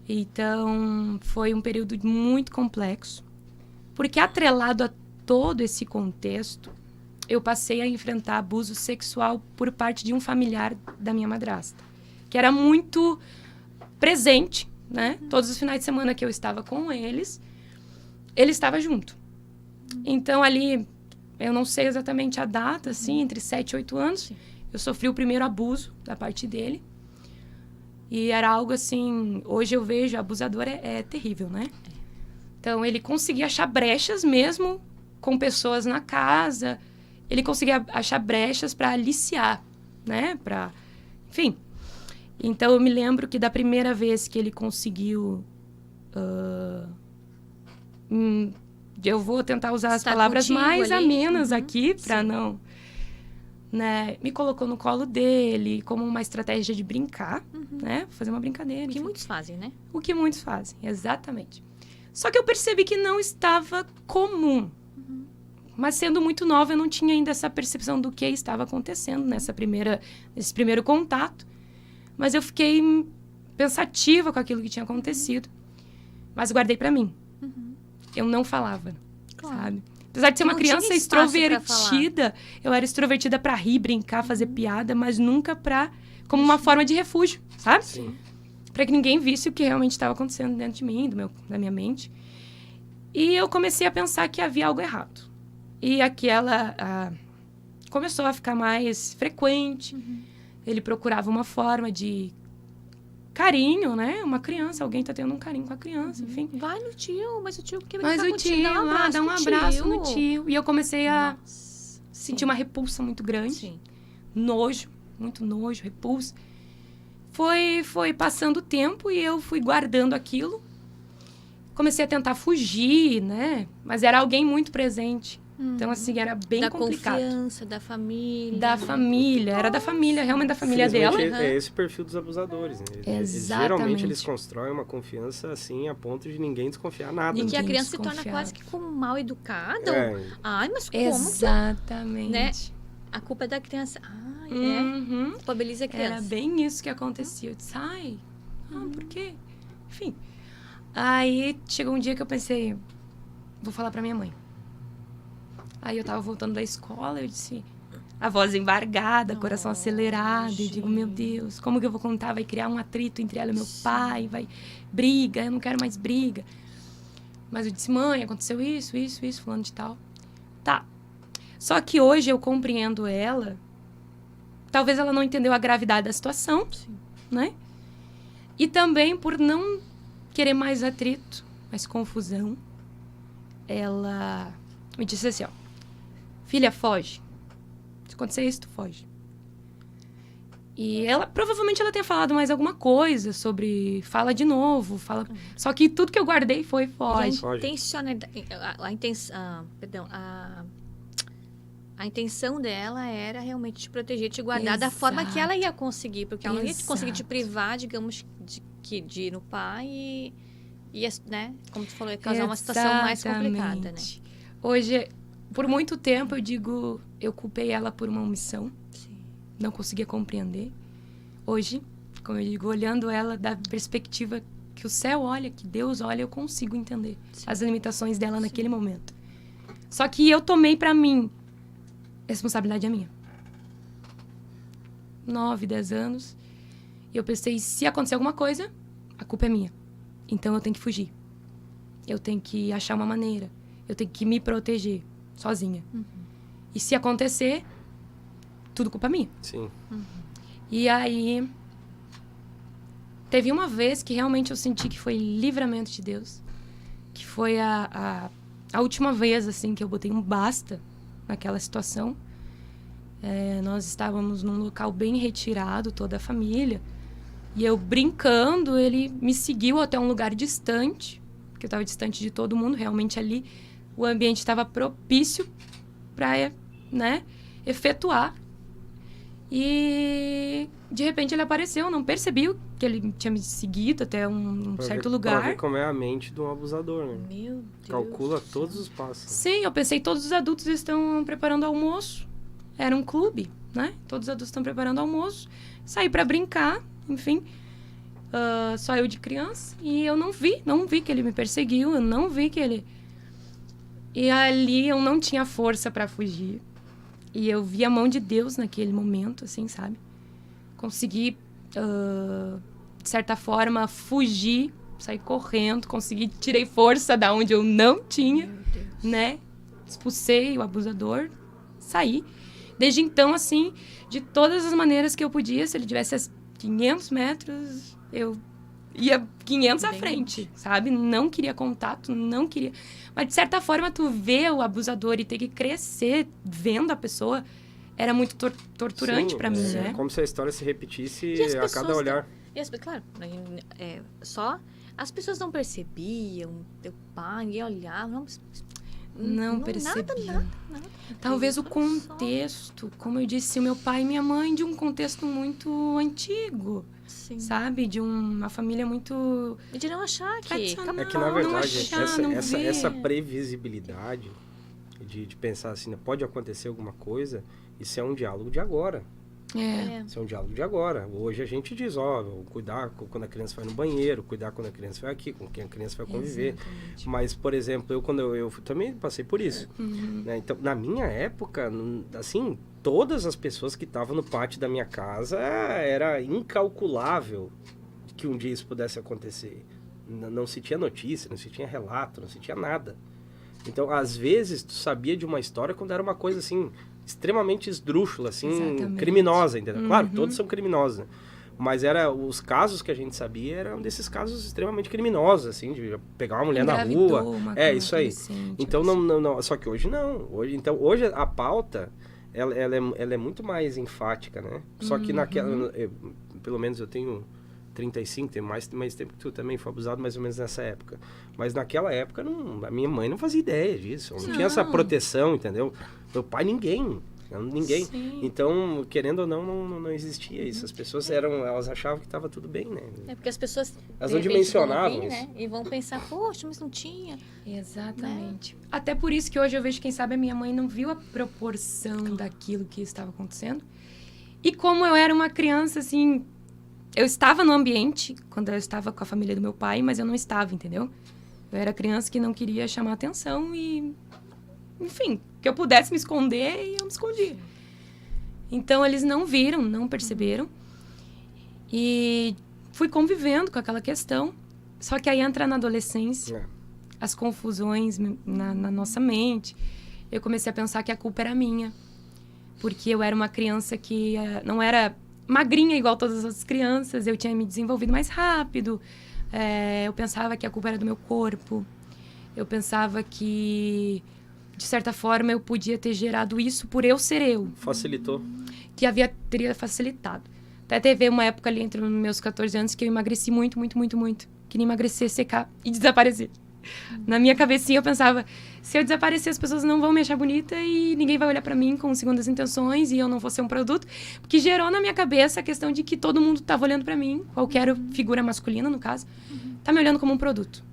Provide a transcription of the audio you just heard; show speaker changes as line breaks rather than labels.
Então, foi um período muito complexo, porque atrelado a todo esse contexto, eu passei a enfrentar abuso sexual por parte de um familiar da minha madrasta, que era muito presente, né? Todos os finais de semana que eu estava com eles, ele estava junto. Então, ali, eu não sei exatamente a data, assim, entre 7 e 8 anos, eu sofri o primeiro abuso da parte dele. E era algo assim, hoje eu vejo, abusador é terrível, né? Então, ele conseguia achar brechas mesmo com pessoas na casa. Ele conseguia achar brechas para aliciar, né? Enfim. Então, eu me lembro que da primeira vez que ele conseguiu... eu vou tentar usar as palavras mais amenas aqui para não... Né, me colocou no colo dele como uma estratégia de brincar, né? Fazer uma brincadeira.
O que muitos fazem, né?
O que muitos fazem, exatamente. Só que eu percebi que não estava comum. Mas sendo muito nova, eu não tinha ainda essa percepção do que estava acontecendo nesse primeiro contato. Mas eu fiquei pensativa com aquilo que tinha acontecido. Mas guardei pra mim. Eu não falava, sabe? Apesar de ser uma criança extrovertida, eu era extrovertida pra rir, brincar, fazer piada, mas nunca como uma forma de refúgio, sabe?
Sim.
Pra que ninguém visse o que realmente estava acontecendo dentro de mim, da minha mente. E eu comecei a pensar que havia algo errado. E começou a ficar mais frequente. Ele procurava uma forma de carinho, né? Uma criança, alguém tá tendo um carinho com a criança, enfim.
Vai no tio, mas o tio quer
Mas
brincar
o tio, dá um abraço no tio. E eu comecei a sentir uma repulsa muito grande.
Sim.
Nojo, muito nojo, repulsa. Foi passando o tempo e eu fui guardando aquilo. Comecei a tentar fugir, né? Mas era alguém muito presente. Então, assim, era bem complicado.
Da confiança, da família.
Da família. Era da família, realmente da família dela.
É esse o perfil dos abusadores, né? Geralmente eles constroem uma confiança, assim, a ponto de ninguém desconfiar nada.
E que a
Ninguém
criança se torna quase que como mal educada. Ai, mas como?
Exatamente.
Né? A culpa é da criança. Culpabiliza a criança.
Era bem isso que acontecia. Eu disse, por quê? Enfim. Aí, chegou um dia que eu pensei, vou falar pra minha mãe. Aí eu tava voltando da escola, eu disse, a voz embargada, coração acelerado. Eu digo, meu Deus, como que eu vou contar? Vai criar um atrito entre ela e meu pai, vai briga, eu não quero mais briga. Mas eu disse, mãe, aconteceu isso, fulano de tal. Tá. Só que hoje eu compreendo ela. Talvez ela não entendeu a gravidade da situação, né? E também por não querer mais atrito, mais confusão. Ela me disse assim, filha, foge. Se acontecer isso, tu foge. E provavelmente ela tenha falado mais alguma coisa sobre, fala de novo, fala... Só que tudo que eu guardei foi foge.
A intenção dela era realmente te proteger, te guardar da forma que ela ia conseguir. Porque ela não ia conseguir te privar, digamos, de ir no pai e né? Como tu falou, ia causar uma situação mais complicada, né?
Hoje, por muito tempo, eu digo, eu culpei ela por uma omissão.
Sim.
Não conseguia compreender. Hoje, como eu digo, olhando ela da perspectiva que o céu olha, que Deus olha, eu consigo entender as limitações dela naquele momento. Só que eu tomei pra mim, a responsabilidade é minha. 9, 10 anos. E eu pensei, se acontecer alguma coisa, a culpa é minha. Então eu tenho que fugir. Eu tenho que achar uma maneira. Eu tenho que me proteger sozinha. E se acontecer, tudo culpa minha.
Sim.
E aí, teve uma vez que realmente eu senti que foi livramento de Deus. Que foi a última vez, assim, que eu botei um basta naquela situação. Nós estávamos num local bem retirado, toda a família. E eu brincando, ele me seguiu até um lugar distante. Porque eu estava distante de todo mundo. Realmente ali o ambiente estava propício para, né, efetuar. E de repente ele apareceu, eu não percebi que ele tinha me seguido até um certo lugar.
Pra ver como é a mente de um abusador, né?
Meu Deus.
Calcula todos os passos.
Sim, eu pensei, todos os adultos estão preparando almoço. Era um clube, né? Todos os adultos estão preparando almoço. Saí para brincar, enfim. só eu de criança. E eu não vi que ele me perseguiu, eu não vi que ele... E ali eu não tinha força para fugir. E eu vi a mão de Deus naquele momento, assim, sabe? Consegui, de certa forma, fugir, sair correndo, tirei força da onde eu não tinha, né? Expulsei o abusador, saí. Desde então, assim, de todas as maneiras que eu podia, se ele tivesse a 500 metros, eu ia 500 à frente, sabe? Não queria contato, não queria... Mas, de certa forma, tu vê o abusador e ter que crescer vendo a pessoa era muito torturante para mim, né?
É como se a história se repetisse a cada olhar.
Claro, só as pessoas não percebiam, teu pai ia olhar,
não percebia.
Nada.
Talvez o contexto, como eu disse, o meu pai e minha mãe de um contexto muito antigo. Sim. Sabe? De uma família muito...
E de não achar que...
É que, na verdade, essa previsibilidade de pensar assim, pode acontecer alguma coisa, isso é um diálogo de agora. Isso é um diálogo de agora. Hoje a gente diz, cuidar quando a criança vai no banheiro, cuidar quando a criança vai aqui, com quem a criança vai conviver. Exatamente. Mas, por exemplo, quando eu também passei por isso. Né? Então, na minha época, assim, todas as pessoas que estavam no pátio da minha casa, era incalculável que um dia isso pudesse acontecer. Não se tinha notícia, não se tinha relato, não se tinha nada. Então, às vezes, tu sabia de uma história quando era uma coisa, assim, extremamente esdrúxula, assim, exatamente, criminosa, entendeu? Claro, todos são criminosos, né? Mas os casos que a gente sabia eram desses casos extremamente criminosos, assim, de pegar uma mulher na rua. Isso aí. Então, não, só que hoje não. Hoje a pauta, ela é muito mais enfática, né? Só que naquela... pelo menos eu tenho 35, tem mais tempo que tu também, foi abusado mais ou menos nessa época. Mas naquela época, a minha mãe não fazia ideia disso. Não tinha essa proteção, entendeu? Meu pai, ninguém. Sim. Então, querendo ou não existia isso. As pessoas elas achavam que estava tudo bem, né?
Porque as pessoas...
Elas não dimensionavam isso.
Né? E vão pensar, poxa, mas não tinha.
Exatamente. Né? Até por isso que hoje eu vejo, quem sabe, a minha mãe não viu a proporção daquilo que estava acontecendo. E como eu era uma criança, assim... Eu estava no ambiente, quando eu estava com a família do meu pai, mas eu não estava, entendeu? Eu era criança que não queria chamar atenção e... Enfim, que eu pudesse me esconder e eu me escondia. Então, eles não viram, não perceberam. E fui convivendo com aquela questão. Só que aí entra na adolescência, as confusões na nossa mente. Eu comecei a pensar que a culpa era minha. Porque eu era uma criança que não era... magrinha igual todas as outras crianças, eu tinha me desenvolvido mais rápido, eu pensava que a culpa era do meu corpo, eu pensava que, de certa forma, eu podia ter gerado isso por eu ser eu.
Facilitou.
Que teria facilitado. Até teve uma época ali entre os meus 14 anos que eu emagreci muito. Queria emagrecer, secar e desaparecer. Na minha cabecinha eu pensava, se eu desaparecer as pessoas não vão me achar bonita e ninguém vai olhar pra mim com segundas intenções e eu não vou ser um produto, porque gerou na minha cabeça a questão de que todo mundo tava olhando pra mim, qualquer figura masculina no caso, tá me olhando como um produto.